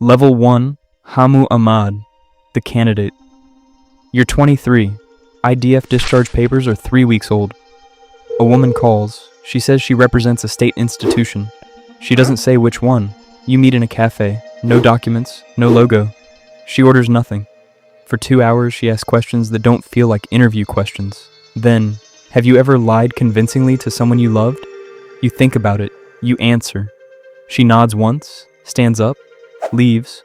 Level 1, Hamu Ahmad, the candidate. You're 23. IDF discharge papers are 3 weeks old. A woman calls. She says she represents a state institution. She doesn't say which one. You meet in a cafe. No documents, no logo. She orders nothing. For 2 hours, she asks questions that don't feel like interview questions. Then, have you ever lied convincingly to someone you loved? You think about it. You answer. She nods once, stands up, leaves.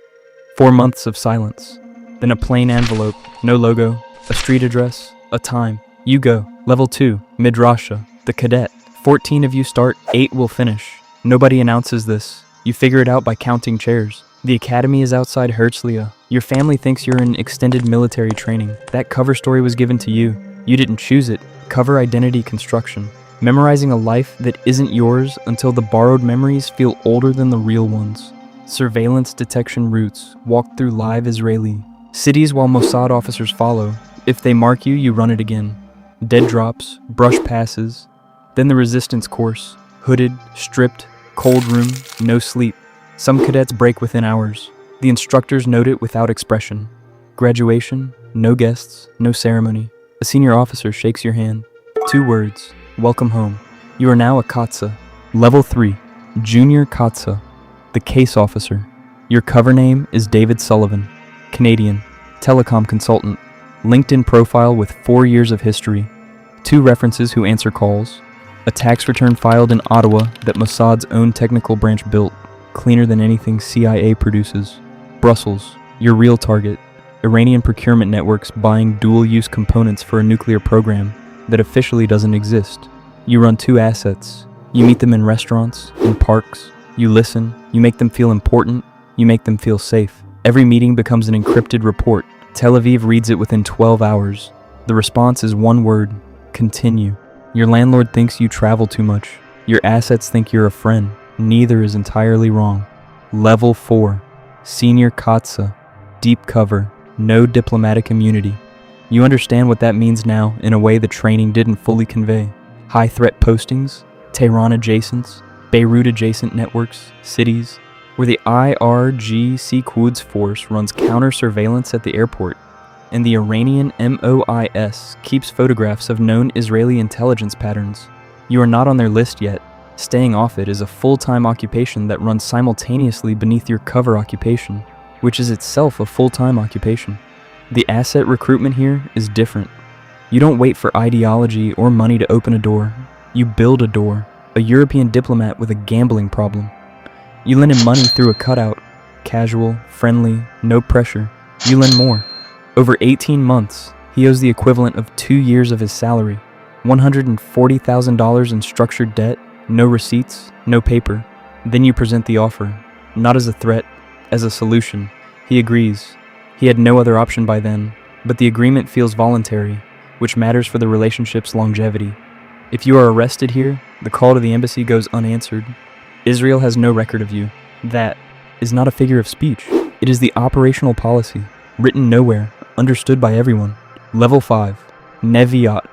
4 months of silence. Then a plain envelope, no logo, a street address, a time. You go. Level 2, Midrasha, the Cadet. 14 of you start, 8 will finish. Nobody announces this. You figure it out by counting chairs. The academy is outside Herzliya. Your family thinks you're in extended military training. That cover story was given to you. You didn't choose it. Cover identity construction. Memorizing a life that isn't yours until the borrowed memories feel older than the real ones. Surveillance detection routes. Walk through live Israeli. Cities while Mossad officers follow. If they mark you, you run it again. Dead drops, brush passes. Then the resistance course. Hooded, stripped, cold room, no sleep. Some cadets break within hours. The instructors note it without expression. Graduation, no guests, no ceremony. A senior officer shakes your hand. 2 words, welcome home. You are now a Katsa. Level 3, Junior Katsa, the case officer. Your cover name is David Sullivan, Canadian, telecom consultant, LinkedIn profile with 4 years of history, 2 references who answer calls, a tax return filed in Ottawa that Mossad's own technical branch built, cleaner than anything CIA produces. Brussels, your real target. Iranian procurement networks buying dual-use components for a nuclear program that officially doesn't exist. You run 2 assets. You meet them in restaurants, in parks. You listen. You make them feel important. You make them feel safe. Every meeting becomes an encrypted report. Tel Aviv reads it within 12 hours. The response is 1 word: continue. Your landlord thinks you travel too much. Your assets think you're a friend. Neither is entirely wrong. Level 4, Senior Katsa, deep cover, no diplomatic immunity. You understand what that means now in a way the training didn't fully convey. High threat postings, Tehran adjacents, Beirut adjacent networks, cities, where the IRGC Quds force runs counter surveillance at the airport, and the Iranian MOIS keeps photographs of known Israeli intelligence patterns. You are not on their list yet. Staying off it is a full-time occupation that runs simultaneously beneath your cover occupation, which is itself a full-time occupation. The asset recruitment here is different. You don't wait for ideology or money to open a door. You build a door, a European diplomat with a gambling problem. You lend him money through a cutout. Casual, friendly, no pressure. You lend more. Over 18 months, he owes the equivalent of 2 years of his salary. $140,000 in structured debt, no receipts, no paper. Then you present the offer, not as a threat, as a solution. He agrees. He had no other option by then, but the agreement feels voluntary, which matters for the relationship's longevity. If you are arrested here, the call to the embassy goes unanswered. Israel has no record of you. That is not a figure of speech. It is the operational policy, written nowhere, understood by everyone. Level 5, Neviot,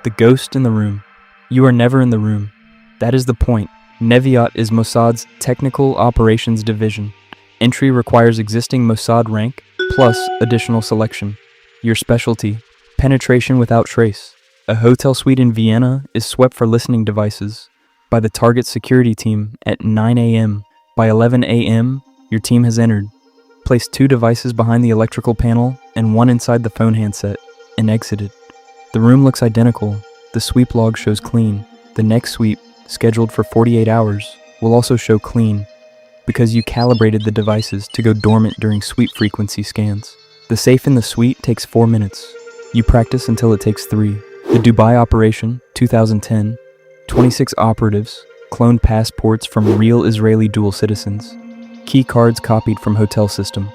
the ghost in the room. You are never in the room. That is the point. Neviot is Mossad's Technical Operations Division. Entry requires existing Mossad rank, plus additional selection. Your specialty, penetration without trace. A hotel suite in Vienna is swept for listening devices by the target security team at 9 a.m. By 11 a.m., your team has entered. Place 2 devices behind the electrical panel and 1 inside the phone handset, and exited. The room looks identical. The sweep log shows clean. The next sweep, scheduled for 48 hours, will also show clean, because you calibrated the devices to go dormant during sweep frequency scans. The safe in the suite takes 4 minutes. You practice until it takes 3. The Dubai operation, 2010, 26 operatives, cloned passports from real Israeli dual citizens. Key cards copied from hotel system.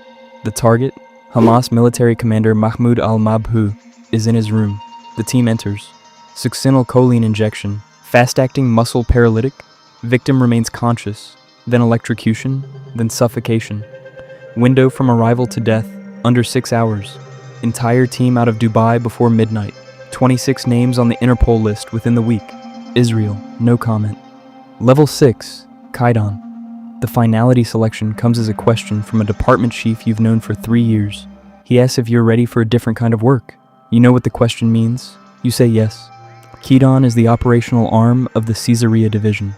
The target, Hamas military commander Mahmoud al-Mabhouh, is in his room. The team enters. Succinylcholine injection, fast-acting muscle paralytic. Victim remains conscious, then electrocution, then suffocation. Window from arrival to death, under 6 hours. Entire team out of Dubai before midnight. 26 names on the Interpol list within the week. Israel, no comment. Level 6, Kidon, The finality selection comes as a question from a department chief you've known for 3 years. He asks if you're ready for a different kind of work. You know what the question means? You say yes. Kidon is the operational arm of the Caesarea division.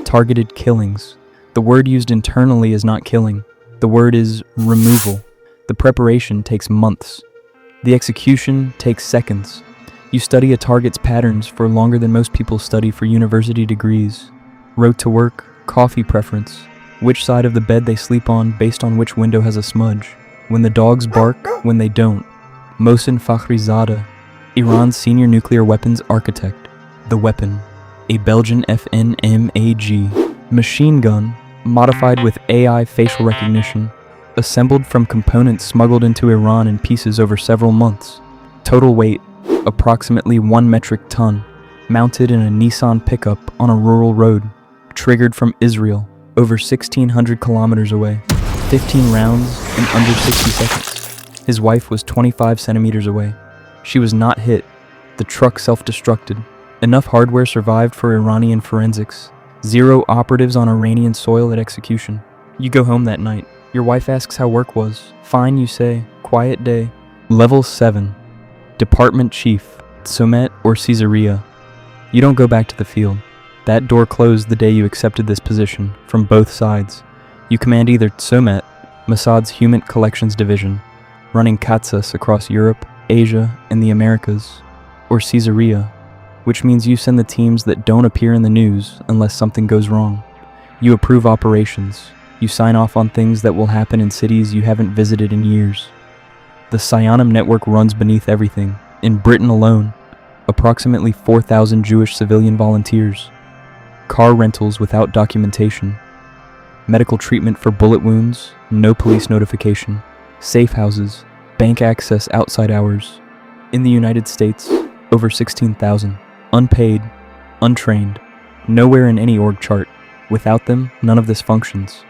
Targeted killings. The word used internally is not killing. The word is removal. The preparation takes months. The execution takes seconds. You study a target's patterns for longer than most people study for university degrees. Road to work, coffee preference, which side of the bed they sleep on based on which window has a smudge, when the dogs bark, when they don't. Mohsen Fakhrizadeh, Iran's senior nuclear weapons architect. The weapon, a Belgian FNMAG machine gun modified with AI facial recognition, assembled from components smuggled into Iran in pieces over several months. Total weight, approximately 1 metric ton, mounted in a Nissan pickup on a rural road, triggered from Israel, over 1,600 kilometers away, 15 rounds in under 60 seconds. His wife was 25 centimeters away. She was not hit. The truck self-destructed. Enough hardware survived for Iranian forensics. 0 operatives on Iranian soil at execution. You go home that night. Your wife asks how work was. Fine, you say. Quiet day. Level 7. Department Chief, Tzomet or Caesarea. You don't go back to the field. That door closed the day you accepted this position, from both sides. You command either Tzomet, Mossad's Human Collections Division, running Katsas across Europe, Asia, and the Americas, or Caesarea, which means you send the teams that don't appear in the news unless something goes wrong. You approve operations. You sign off on things that will happen in cities you haven't visited in years. The Sionim network runs beneath everything. In Britain alone, approximately 4,000 Jewish civilian volunteers. Car rentals without documentation. Medical treatment for bullet wounds, no police notification. Safe houses, bank access outside hours. In the United States, over 16,000. Unpaid, untrained, nowhere in any org chart. Without them, none of this functions.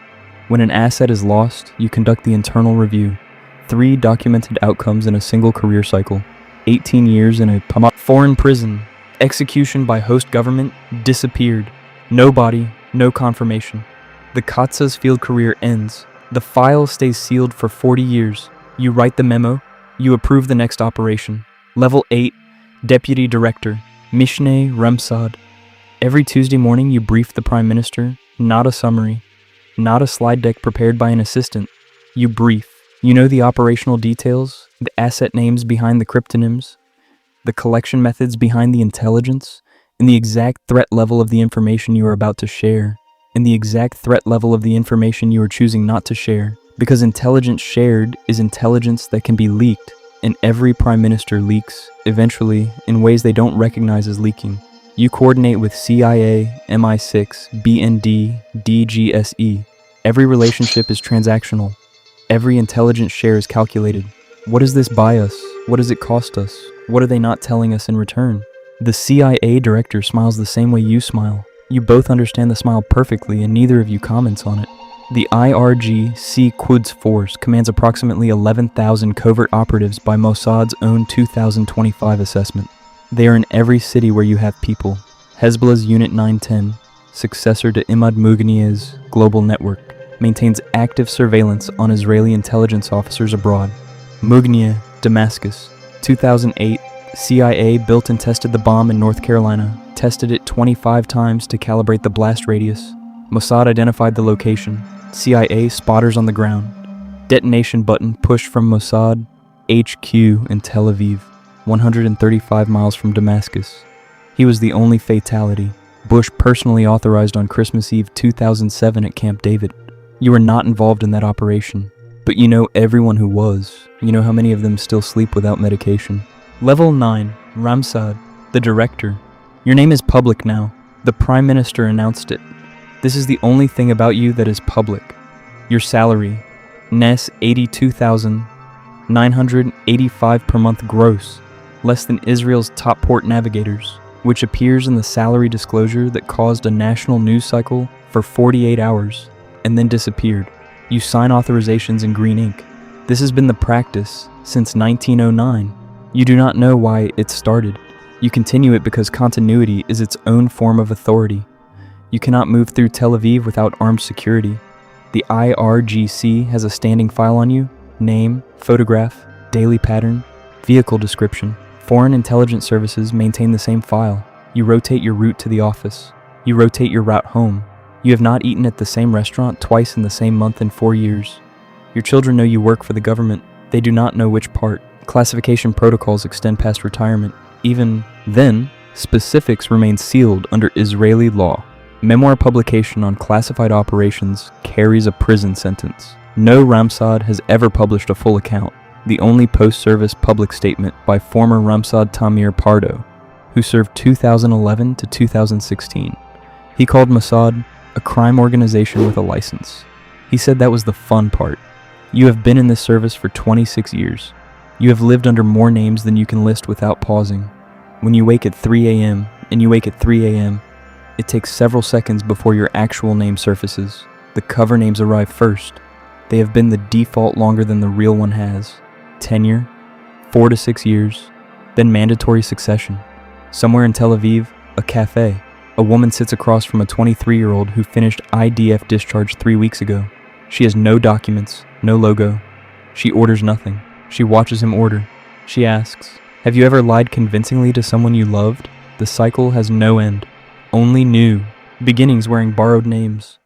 When an asset is lost, you conduct the internal review. 3 documented outcomes in a single career cycle. 18 years in a foreign prison. Execution by host government, disappeared. No body, no confirmation. The Katsa's field career ends. The file stays sealed for 40 years. You write the memo. You approve the next operation. Level 8, Deputy Director, Mishneh Ramsad. Every Tuesday morning you brief the Prime Minister, not a summary, not a slide deck prepared by an assistant. You brief. You know the operational details, the asset names behind the cryptonyms, the collection methods behind the intelligence, and the exact threat level of the information you are about to share, and the exact threat level of the information you are choosing not to share, because intelligence shared is intelligence that can be leaked, and every Prime Minister leaks, eventually, in ways they don't recognize as leaking. You coordinate with CIA, MI6, BND, DGSE. Every relationship is transactional. Every intelligence share is calculated. What does this buy us? What does it cost us? What are they not telling us in return? The CIA director smiles the same way you smile. You both understand the smile perfectly and neither of you comments on it. The IRGC Quds Force commands approximately 11,000 covert operatives by Mossad's own 2025 assessment. They are in every city where you have people. Hezbollah's Unit 910, successor to Imad Mughni's global network, maintains active surveillance on Israeli intelligence officers abroad. Mughni, Damascus, 2008, CIA built and tested the bomb in North Carolina, tested it 25 times to calibrate the blast radius. Mossad identified the location. CIA spotters on the ground. Detonation button pushed from Mossad HQ in Tel Aviv, 135 miles from Damascus. He was the only fatality. Bush personally authorized on Christmas Eve 2007 at Camp David. You were not involved in that operation, but you know everyone who was. You know how many of them still sleep without medication. Level 9, Ramsad, the director. Your name is public now. The Prime Minister announced it. This is the only thing about you that is public. Your salary, NES 82,985 per month gross, less than Israel's top port navigators, which appears in the salary disclosure that caused a national news cycle for 48 hours and then disappeared. You sign authorizations in green ink. This has been the practice since 1909. You do not know why it started. You continue it because continuity is its own form of authority. You cannot move through Tel Aviv without armed security. The IRGC has a standing file on you: name, photograph, daily pattern, vehicle description. Foreign intelligence services maintain the same file. You rotate your route to the office. You rotate your route home. You have not eaten at the same restaurant twice in the same month in 4 years. Your children know you work for the government. They do not know which part. Classification protocols extend past retirement. Even then, specifics remain sealed under Israeli law. Memoir publication on classified operations carries a prison sentence. No Ramsad has ever published a full account. The only post-service public statement by former Ramsad Tamir Pardo, who served 2011 to 2016. He called Mossad a crime organization with a license. He said that was the fun part. You have been in this service for 26 years. You have lived under more names than you can list without pausing. When you wake at 3 a.m. and you wake at 3 a.m., it takes several seconds before your actual name surfaces. The cover names arrive first. They have been the default longer than the real one has. Tenure, 4 to 6 years, then mandatory succession. Somewhere in Tel Aviv, a café. A woman sits across from a 23-year-old who finished IDF discharge 3 weeks ago. She has no documents, no logo. She orders nothing. She watches him order. She asks, "Have you ever lied convincingly to someone you loved?" The cycle has no end. Only new. Beginnings wearing borrowed names.